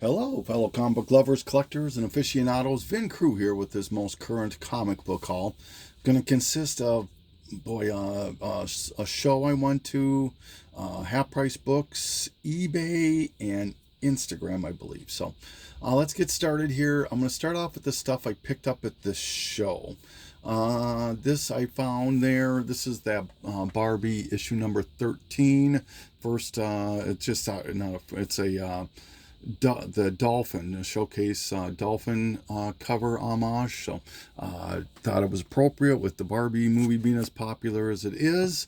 Hello, fellow comic book lovers, collectors, and aficionados. Vin Crew here with this most current comic book haul. Going to consist of, a show I went to, Half Price Books, eBay, and Instagram, I believe. So let's get started here. I'm going to start off with the stuff I picked up at the show. This I found there. This is that Barbie issue number 13. First, it's just it's a the Dolphin, the showcase Dolphin cover homage. So thought it was appropriate with the Barbie movie being as popular as it is.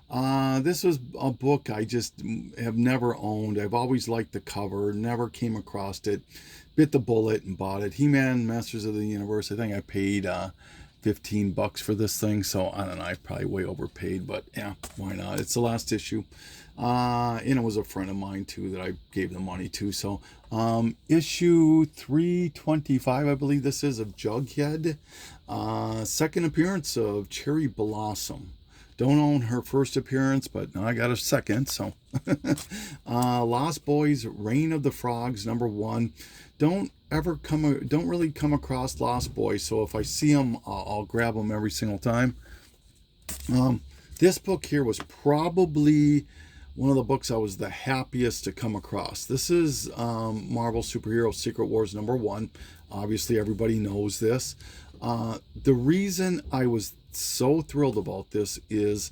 This was a book I just have never owned. I've always liked the cover, never came across it. Bit the bullet and bought it. He-Man Masters of the Universe. I think I paid $15 for this thing, so I don't know, I probably way overpaid, but yeah, why not? It's the last issue. And it was a friend of mine too that I gave the money to. So issue 325, I believe this is, of Jughead. Second appearance of Cherry Blossom. Don't own her first appearance, but now I got a second. So Lost Boys Reign of the Frogs number 1. Don't really come across Lost Boys, so if I see them, I'll grab them every single time. This book here was probably one of the books I was the happiest to come across. This is Marvel Superhero Secret Wars number 1. Obviously, everybody knows this. The reason I was so thrilled about this is,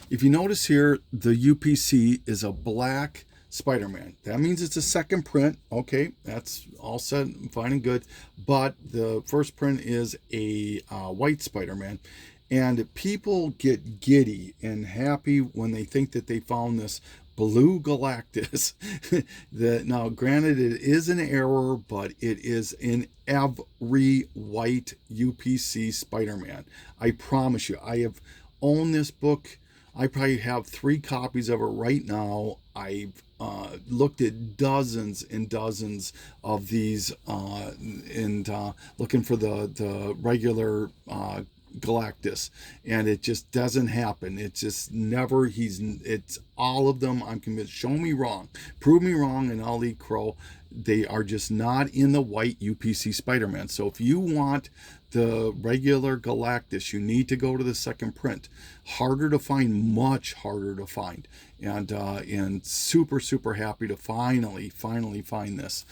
if you notice here, the UPC is a black Spider-Man. That means it's a second print. Okay, that's all said, fine and good. But the first print is a white Spider-Man. And people get giddy and happy when they think that they found this blue Galactus. Now, granted, it is an error, but it is in every white UPC Spider-Man. I promise you, I have owned this book. I probably have 3 copies of it right now. I've looked at dozens and dozens of these and looking for the regular Galactus, and it just doesn't happen. It's just never. It's all of them. I'm convinced. Show me wrong, prove me wrong, and I'll eat crow. They are just not in the white UPC Spider-Man. So if you want the regular Galactus, you need to go to the second print. Harder to find, much harder to find, and super happy to finally find this.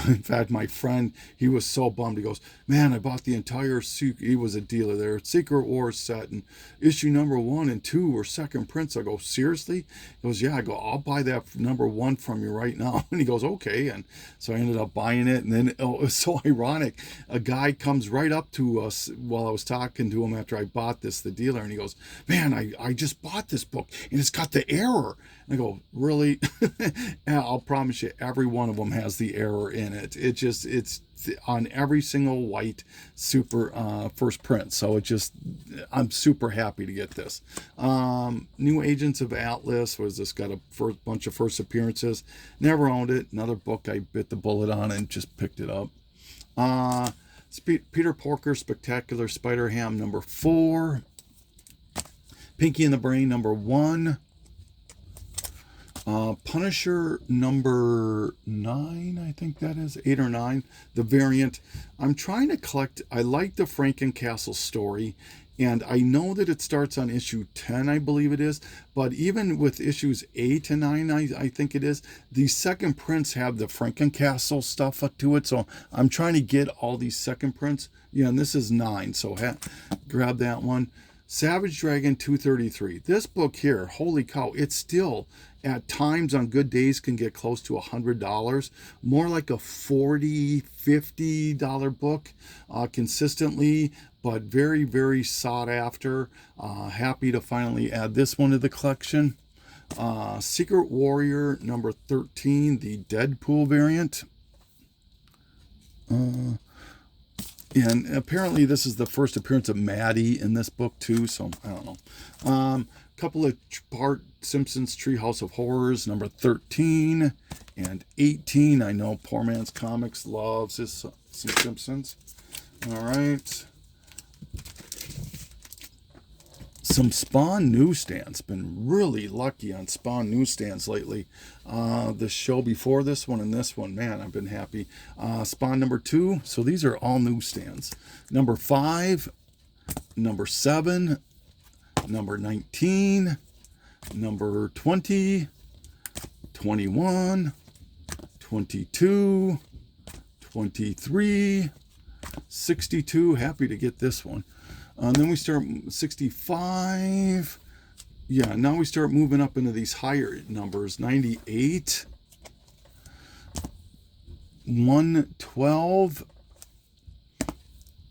In fact, my friend, he was so bummed. He goes, "Man, I bought the entire he was a dealer there, Secret Wars set, and issue number 1 and 2 were second prints." I go, "Seriously?" He goes, "Yeah." I go, "I'll buy that number 1 from you right now." And he goes, "Okay." And so I ended up buying it. And then it was so ironic. A guy comes right up to us while I was talking to him after I bought this, the dealer, and he goes, "Man, I just bought this book and it's got the error." And I go, "Really?" I'll promise you, every one of them has the error in it. It's on every single white super first print. So I'm super happy to get this. New Agents of Atlas was this, got a bunch of first appearances. Never owned it. Another book I bit the bullet on and just picked it up. Peter Porker Spectacular Spider-Ham number 4. Pinky and the Brain number 1. Punisher number 9, I think that is 8 or 9, the variant. I'm trying to collect. I like the Frankencastle story, and I know that it starts on issue 10, I believe it is, but even with issues 8 to 9, I think it is, the second prints have the Frankencastle stuff to it, so I'm trying to get all these second prints. Yeah, and this is 9, so grab that one. Savage Dragon 233. This book here, holy cow, it's still at times on good days can get close to $100, more like a $40, $50 book consistently, but very sought after. Happy to finally add this one to the collection. Secret Warrior number 13, the Deadpool variant. And apparently this is the first appearance of Maddie in this book too, so I don't know. Couple of Bart Simpson's Treehouse of Horrors number 13 and 18. I know Poor Man's Comics loves some Simpsons. All right. some Spawn newsstands. Been really lucky on Spawn newsstands lately. The show before this one and this one, man, I've been happy. Spawn number 2. So these are all newsstands. Number 5, number 7, number 19, number 20, 21, 22, 23, 62. Happy to get this one. And then we start 65. Yeah, now we start moving up into these higher numbers. 98, 112,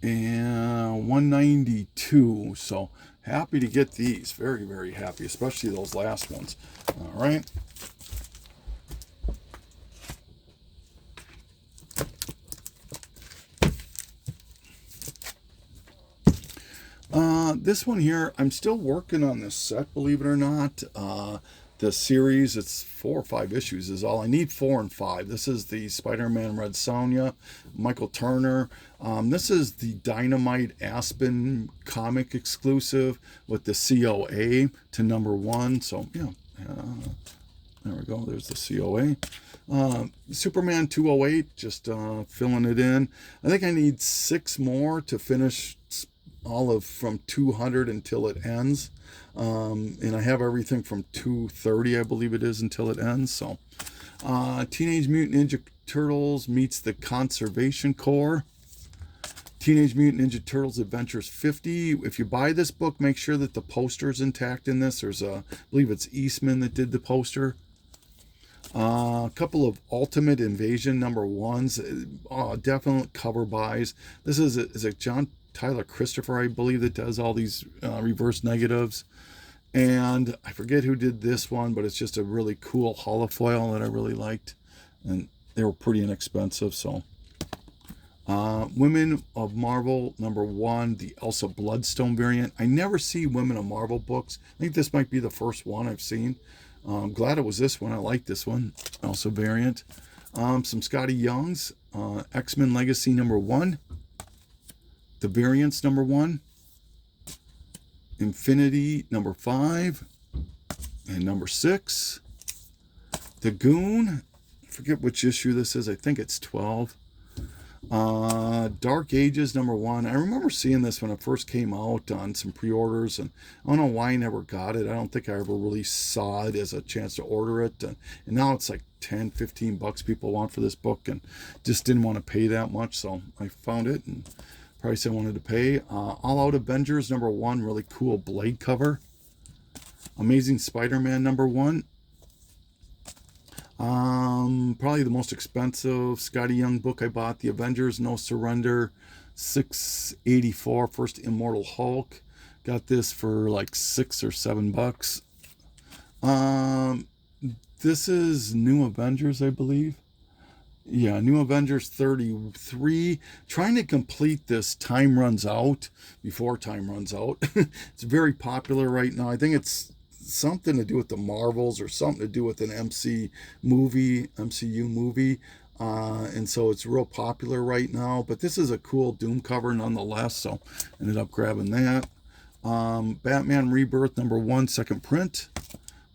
and 192. So happy to get these. Very, very happy, especially those last ones. All right. This one here, I'm still working on this set, believe it or not. The series, it's 4 or 5 issues is all. I need 4 and 5. This is the Spider-Man Red Sonja, Michael Turner. This is the Dynamite Aspen comic exclusive with the COA to number 1. So, yeah, there we go. There's the COA. Superman 208, just filling it in. I think I need 6 more to finish all of from 200 until it ends. And I have everything from 230, I believe it is, until it ends. So, Teenage Mutant Ninja Turtles meets the Conservation Corps. Teenage Mutant Ninja Turtles Adventures 50. If you buy this book, make sure that the poster is intact in this. There's I believe it's Eastman that did the poster. A couple of Ultimate Invasion number 1s. Definite cover buys. This is it John Tyler Christopher, I believe, that does all these reverse negatives. And I forget who did this one, but it's just a really cool holofoil that I really liked. And they were pretty inexpensive. So, Women of Marvel number 1, the Elsa Bloodstone variant. I never see Women of Marvel books. I think this might be the first one I've seen. I'm glad it was this one. I like this one. Elsa variant. Some Scotty Youngs. X-Men Legacy number 1. The Variants number 1, Infinity number 5, and number 6. The Goon, I forget which issue this is. I think it's 12. Dark Ages number 1. I remember seeing this when it first came out on some pre-orders, and I don't know why I never got it. I don't think I ever really saw it as a chance to order it. And now it's like 10, 15 bucks people want for this book, and just didn't want to pay that much, so I found it and price I wanted to pay. All Out Avengers number 1, really cool Blade cover. Amazing Spider-Man number 1. Probably the most expensive Scotty Young book I bought, The Avengers No Surrender, $6.84, First Immortal Hulk. Got this for like $6 or $7. This is New Avengers, I believe. Yeah, New Avengers 33. Trying to complete this Time Runs Out before Time Runs Out. It's very popular right now. I think it's something to do with the Marvels or something to do with an MCU movie. And so it's real popular right now. But this is a cool Doom cover nonetheless. So ended up grabbing that. Batman Rebirth number 1, second print.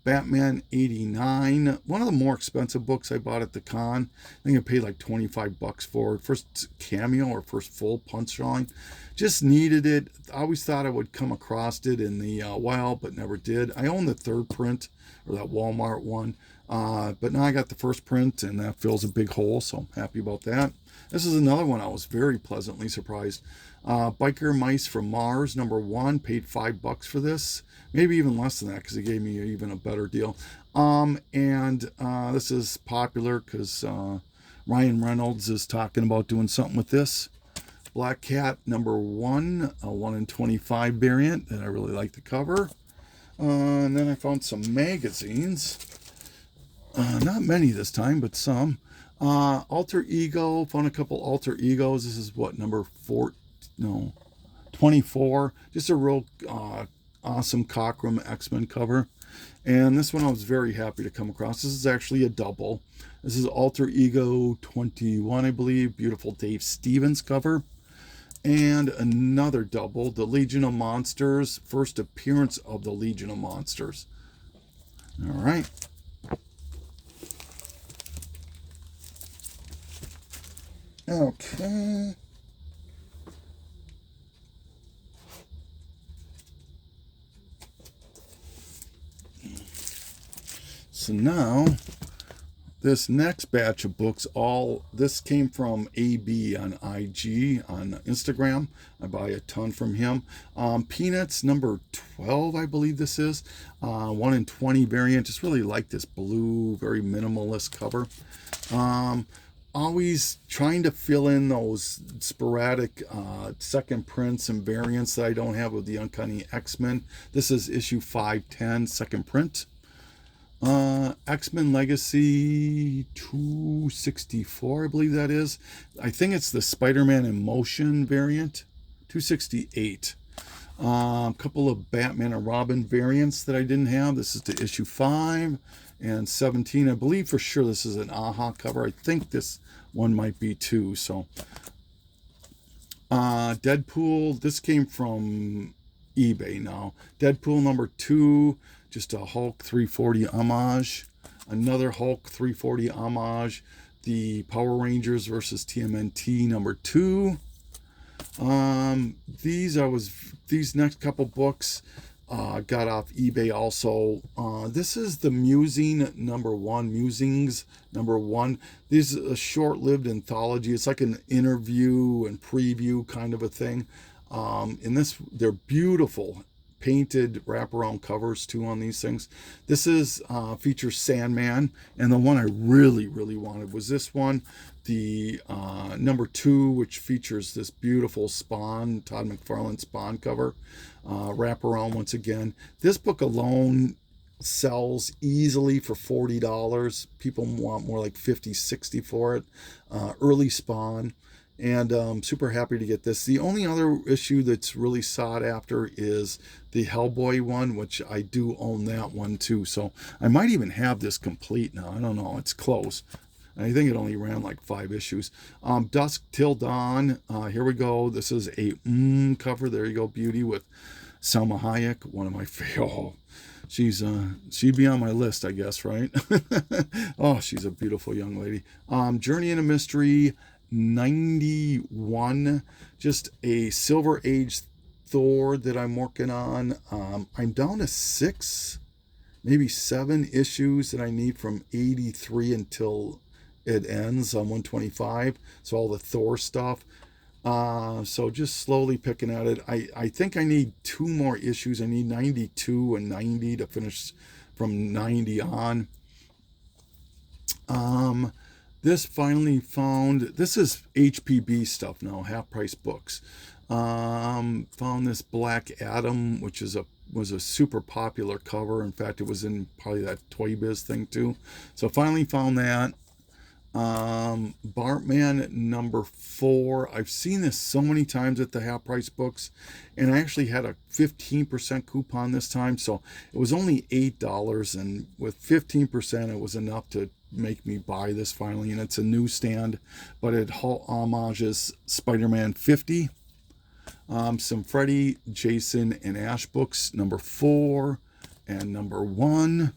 Batman 89, one of the more expensive books I bought at the con. I think I paid like 25 bucks for it. First cameo or first full punch drawing. Just needed it. I always thought I would come across it in the wild, but never did. I own the third print, or that Walmart one. But now I got the first print, and that fills a big hole, so I'm happy about that. This is another one I was very pleasantly surprised. Biker Mice from Mars, number 1, paid $5 for this. Maybe even less than that, because it gave me even a better deal. This is popular because Ryan Reynolds is talking about doing something with this. Black Cat number 1, a 1 in 25 variant, and I really like the cover. And then I found some magazines. Not many this time, but some. Alter Ego, found a couple Alter Egos. This is what, number 24. Just a real awesome Cockrum X-Men cover. And this one I was very happy to come across. This is actually a double. This is Alter Ego 21, I believe. Beautiful Dave Stevens cover. And another double, the Legion of Monsters, first appearance of the Legion of Monsters. All right. Okay. So now, this next batch of books, this came from AB on IG, on Instagram. I buy a ton from him. Peanuts number 12, I believe this is. 1 in 20 variant. Just really like this blue, very minimalist cover. Always trying to fill in those sporadic second prints and variants that I don't have with the Uncanny X-Men. This is issue 510, second print. X-Men Legacy 264, I believe that is. I think it's the Spider-Man in Motion variant, 268. A couple of Batman and Robin variants that I didn't have. This is the issue 5 and 17. I believe for sure this is an AHA cover. I think this one might be too. So, Deadpool, this came from eBay now. Deadpool number 2. Just a Hulk 340 homage. Another Hulk 340 homage. The Power Rangers versus TMNT number 2. These next couple books got off eBay also. This is the Musings number 1. This is a short-lived anthology. It's like an interview and preview kind of a thing. In this, they're beautiful painted wraparound covers too on these things. This is features Sandman, and the one I really wanted was this one, the number 2, which features this beautiful Spawn, Todd McFarlane Spawn cover, wraparound once again. This book alone sells easily for $40. People want more like 50, 60 for it. Early Spawn. And I'm super happy to get this. The only other issue that's really sought after is the Hellboy one, which I do own that one too. So I might even have this complete now. I don't know. It's close. I think it only ran like 5 issues. Dusk Till Dawn. Here we go. This is a cover. There you go. Beauty with Salma Hayek. One of my favorite. Oh, she'd be on my list, I guess, right? Oh, she's a beautiful young lady. Journey into Mystery 91, just a Silver Age Thor that I'm working on. I'm down to 6, maybe 7 issues that I need from 83 until it ends on 125. So all the Thor stuff. So just slowly picking at it. I think I need 2 more issues. I need 92 and 90 to finish from 90 on. This finally found, this is HPB stuff now, Half Price Books. Found this Black Adam, which was a super popular cover. In fact, it was in probably that Toy Biz thing too. So finally found that. Bartman number 4. I've seen this so many times at the Half Price Books, and I actually had a 15% coupon this time, so it was only $8, and with 15% it was enough to make me buy this finally. And it's a newsstand, but it homages Spider-Man 50. Some Freddy, Jason, and Ash books, number 4 and number 1.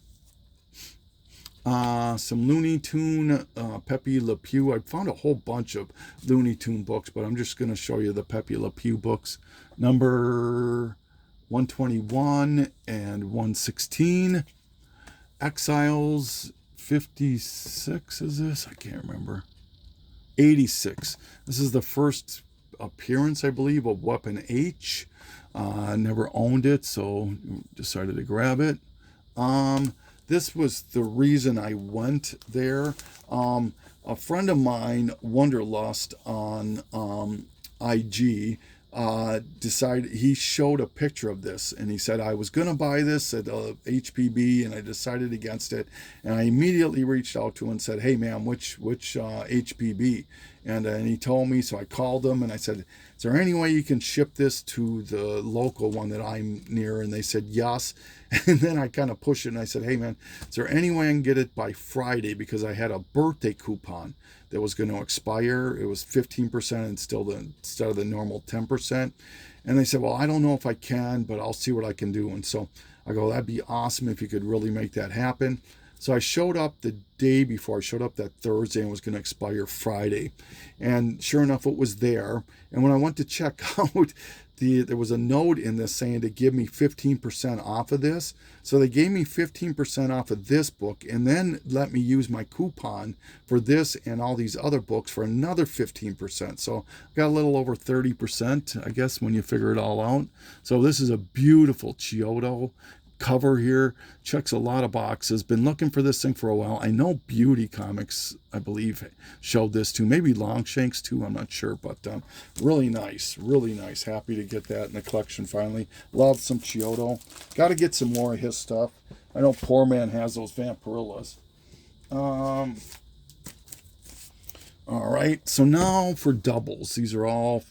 Some Looney Tune, Pepe Le Pew. I found a whole bunch of Looney Tune books, but I'm just going to show you the Pepe Le Pew books. Number 121 and 116. Exiles 56 is this? I can't remember. 86. This is the first appearance, I believe, of Weapon H. Never owned it, so decided to grab it. This was the reason I went there. A friend of mine, Wonderlust on IG, decided, he showed a picture of this, and he said, I was going to buy this at HPB, and I decided against it. And I immediately reached out to him and said, hey man, which HPB? And he told me, so I called him and I said, is there any way you can ship this to the local one that I'm near? And they said yes. And then I kind of pushed it and I said, hey man, is there any way I can get it by Friday? Because I had a birthday coupon that was going to expire. It was 15% instead of the normal 10%. And they said, well, I don't know if I can, but I'll see what I can do. And so I go, that'd be awesome if you could really make that happen. So I showed up the day before. I showed up that Thursday and was going to expire Friday. And sure enough, it was there. And when I went to check out, there was a note in this saying to give me 15% off of this. So they gave me 15% off of this book and then let me use my coupon for this and all these other books for another 15%. So I got a little over 30%, I guess, when you figure it all out. So this is a beautiful Chiodo cover here. Checks a lot of boxes. Been looking for this thing for a while. I know Beauty Comics, I believe, showed this too. Maybe Longshanks too. I'm not sure, but really nice. Really nice. Happy to get that in the collection finally. Love some Chiodo. Got to get some more of his stuff. I know Poor Man has those Vampirillas. All right. So now for doubles. These are all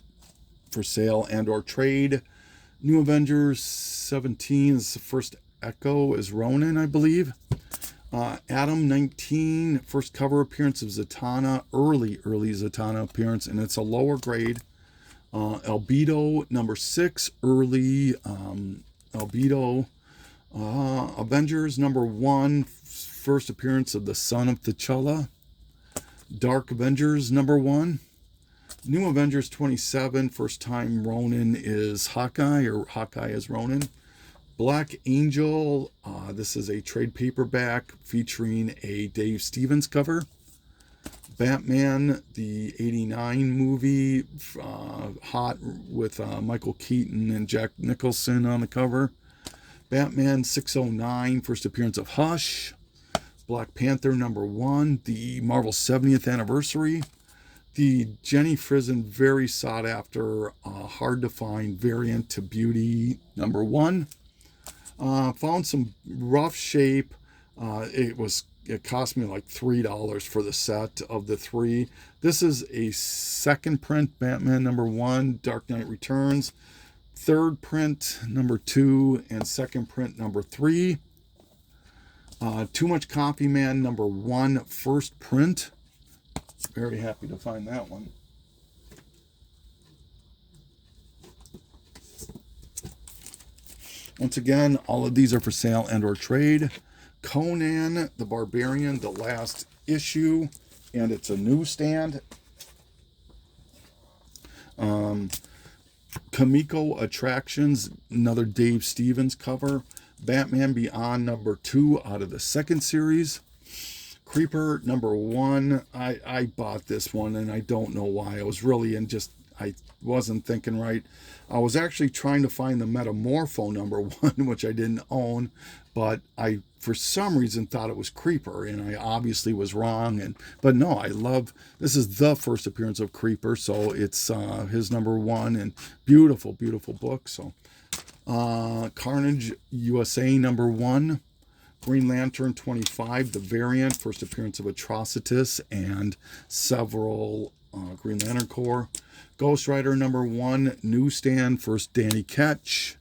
for sale and or trade. New Avengers 17 is the first Echo is Ronin, I believe. Adam 19, first cover appearance of Zatanna, early Zatanna appearance, and it's a lower grade. Albedo number 6, early Albedo. Avengers number 1, first appearance of the son of T'Challa. Dark Avengers number 1. New Avengers 27, first time Ronin is Hawkeye, or Hawkeye is Ronin. Black Angel, this is a trade paperback featuring a Dave Stevens cover. Batman, the 89 movie, hot with Michael Keaton and Jack Nicholson on the cover. Batman 609, first appearance of Hush. Black Panther number 1, the Marvel 70th anniversary. The Jenny Frison, very sought after, hard to find variant to Beauty number 1. Found some rough shape. It cost me like $3 for the set of the 3. This is a second print Batman number 1, Dark Knight Returns. Third print number 2 and second print number 3. Too Much Coffee Man number 1, first print. Very happy to find that one. Once again, all of these are for sale and or trade. Conan the Barbarian, the last issue, and it's a newsstand. Kamiko Attractions, another Dave Stevens cover. Batman Beyond number 2 out of the second series. Creeper number 1. I bought this one and I don't know why. I was really I wasn't thinking right. I was actually trying to find the Metamorpho number 1, which I didn't own, but I for some reason thought it was Creeper, and I obviously was wrong. But no, this is the first appearance of Creeper, so it's his number 1, and beautiful book. So Carnage USA number 1. Green Lantern 25, the variant, first appearance of Atrocitus and several Green Lantern Corps. Ghost Rider number 1, newsstand, first Danny Ketch.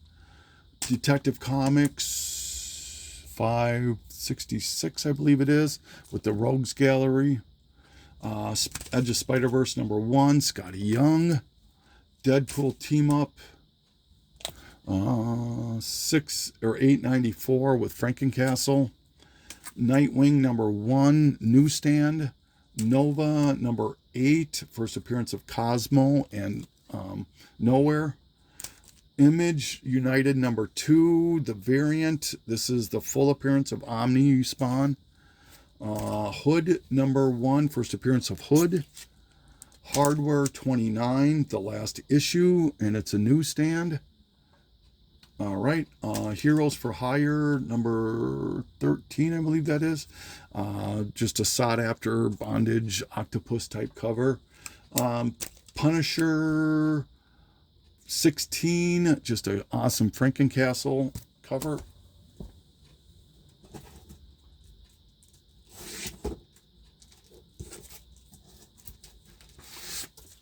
Detective Comics 566, I believe it is, with the Rogues Gallery. Edge of Spider-Verse number 1, Scotty Young. Deadpool Team Up 894 with Frankencastle. Nightwing number 1, newsstand. Nova number 8, first appearance of Cosmo and Nowhere. Image United number 2, the variant. This is the full appearance of Omni-Spawn. Hood number 1, first appearance of Hood. Hardware 29, the last issue, and it's a newsstand. All right, Heroes for Hire number 13, I believe that is. Just a sought-after bondage octopus type cover. Punisher 16, just an awesome Frankencastle cover.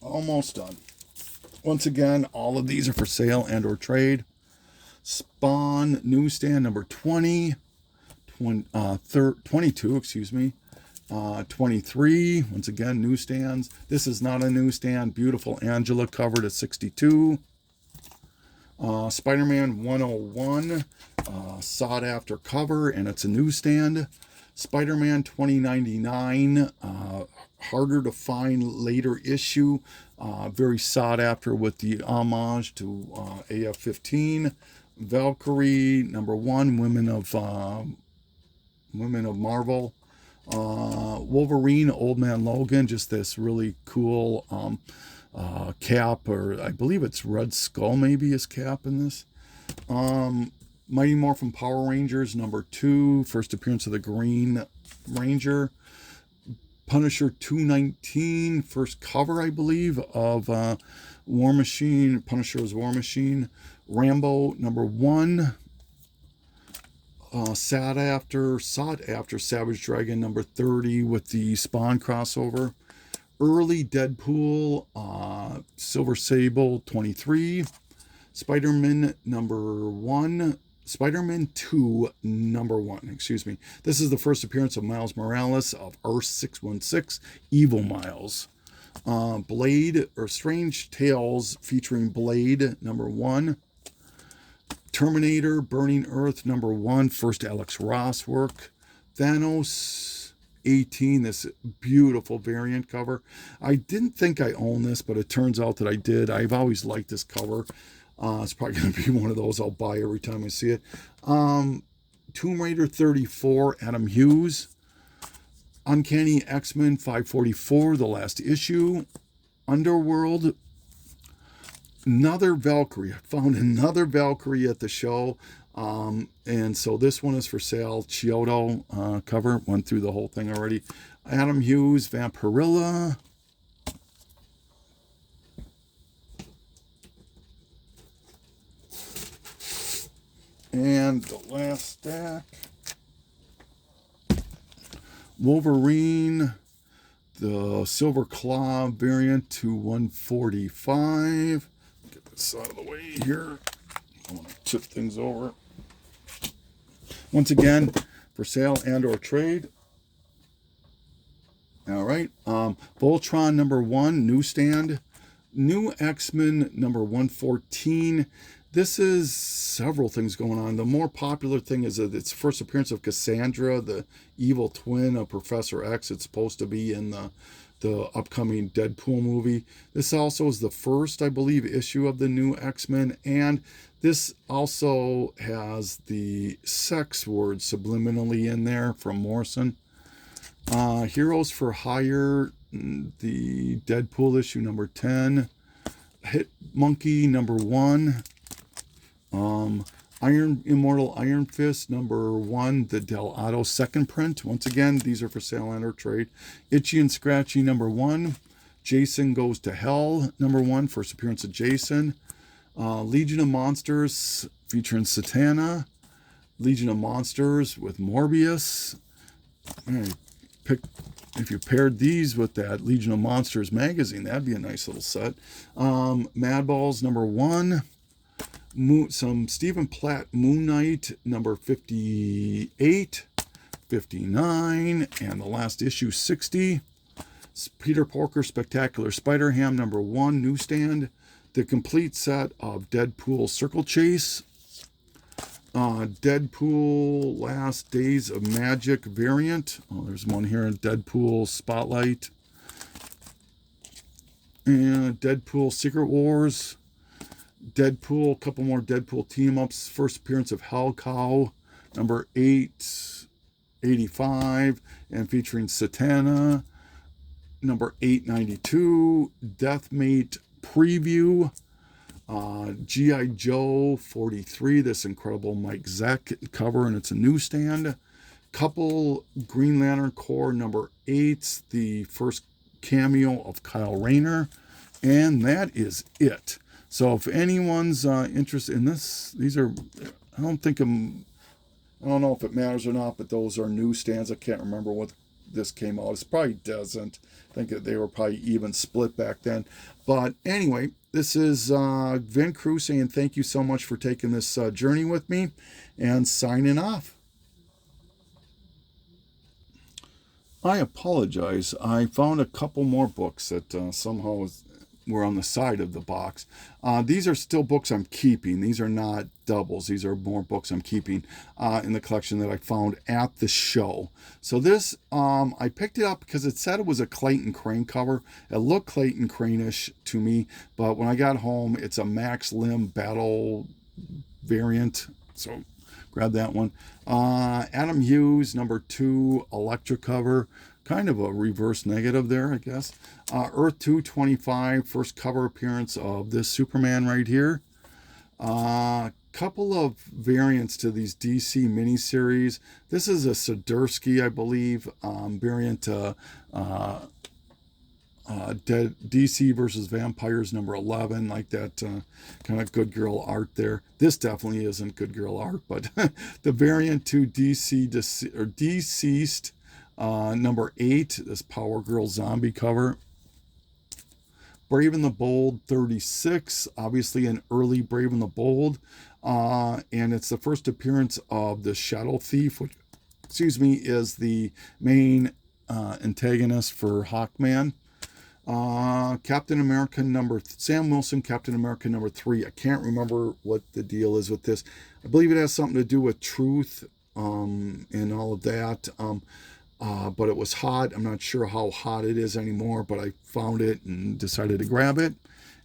Almost done. Once again, all of these are for sale and or trade. Spawn newsstand number 20, 22, excuse me. 23, once again, newsstands. This is not a newsstand. Beautiful Angela covered at 62. Spider-Man 101, sought after cover, and it's a newsstand. Spider-Man 2099, harder to find later issue, very sought after with the homage to AF-15. Valkyrie number 1, Women of Marvel. Wolverine, Old Man Logan, just this really cool Cap, or I believe it's Red Skull maybe is Cap in this. Mighty Morphin Power Rangers number 2, first appearance of the Green Ranger. Punisher 219, first cover I believe of War Machine, Punisher's War Machine. Rambo number 1, sought after Savage Dragon number 30 with the Spawn crossover. Early Deadpool, Silver Sable 23. Spider-Man number 1, Spider-Man 2 number 1, excuse me. This is the first appearance of Miles Morales of Earth 616, Evil Miles. Blade, or Strange Tales featuring Blade number 1. Terminator, Burning Earth number 1, first Alex Ross work. Thanos 18, this beautiful variant cover. I didn't think I owned this, but it turns out that I did. I've always liked this cover. It's probably going to be one of those I'll buy every time I see it. Tomb Raider 34, Adam Hughes. Uncanny X-Men 544, the last issue. Underworld, another Valkyrie. I found another Valkyrie at the show. And so this one is for sale. Chiodo cover. Went through the whole thing already. Adam Hughes, Vampirilla. And the last stack. Wolverine, the Silver Claw variant to 145. Get this out of the way here. I want to tip things over. Once again, for sale and or trade. All right. Voltron number 1, newsstand. New X-Men number 114. This is several things going on. The more popular thing is that it's first appearance of Cassandra, the evil twin of Professor X. It's supposed to be in the upcoming Deadpool movie. This also is the first, I believe, issue of the new X-Men, and this also has the sex word subliminally in there from Morrison. Heroes for Hire, the Deadpool issue number 10. Hit Monkey number 1. Immortal Iron Fist number 1, the Del Otto second print. Once again, these are for sale and or trade. Itchy and Scratchy number 1. Jason Goes to Hell number 1, first appearance of Jason. Legion of Monsters featuring Satana. Legion of Monsters with Morbius. If you paired these with that Legion of Monsters magazine, that'd be a nice little set. Madballs number 1. Some Stephen Platt Moon Knight number 58, 59, and the last issue 60. Peter Porker Spectacular Spider-Ham number 1, newsstand. The complete set of Deadpool Circle Chase. Deadpool Last Days of Magic variant. Oh, there's one here in Deadpool Spotlight. And Deadpool Secret Wars. Deadpool, a couple more Deadpool team-ups. First appearance of Hellcow, number 885, and featuring Satana, number 892. Deathmate preview. G.I. Joe 43, this incredible Mike Zeck cover, and it's a newsstand. Couple Green Lantern Corps number 8, the first cameo of Kyle Rayner, and that is it. So if anyone's interested in this, these are, I don't know if it matters or not, but those are newsstands. I can't remember what this came out. It probably doesn't. I think that they were probably even split back then. But anyway, this is Vin Crew saying thank you so much for taking this journey with me, and signing off. I apologize. I found a couple more books that somehow were on the side of the box. These are still books I'm keeping. These are not doubles. These are more books I'm keeping in the collection that I found at the show. So this, I picked it up because it said it was a Clayton Crane cover. It looked Clayton Crane-ish to me, but when I got home, it's a Max Lim Battle variant. So grab that one. Adam Hughes, #2, Elektra cover. Kind of a reverse negative there, I guess. Earth 225, first cover appearance of this Superman right here. Couple of variants to these DC miniseries. This is a Sidursky, I believe, variant to DC versus Vampires #11, like that kind of good girl art there. This definitely isn't good girl art, but the variant to Deceased #8, this Power Girl zombie cover. Brave and the Bold 36, obviously an early Brave and the Bold, and it's the first appearance of the Shadow Thief, which, is the main antagonist for Hawkman. Captain America Sam Wilson, Captain America #3. I can't remember what the deal is with this. I believe it has something to do with truth and all of that. But it was hot. I'm not sure how hot it is anymore, but I found it and decided to grab it.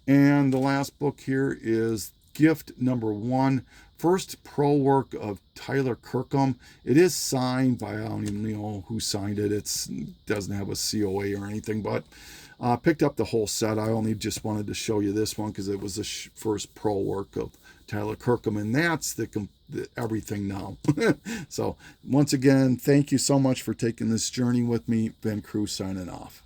And the last book here is Gift #1, first pro work of Tyler Kirkham. It is signed by, I don't even know who signed it. It doesn't have a COA or anything, but picked up the whole set. I only just wanted to show you this one because it was the first pro work of Tyler Kirkham, and that's the everything now. So once again, thank you so much for taking this journey with me. Vin Crew signing off.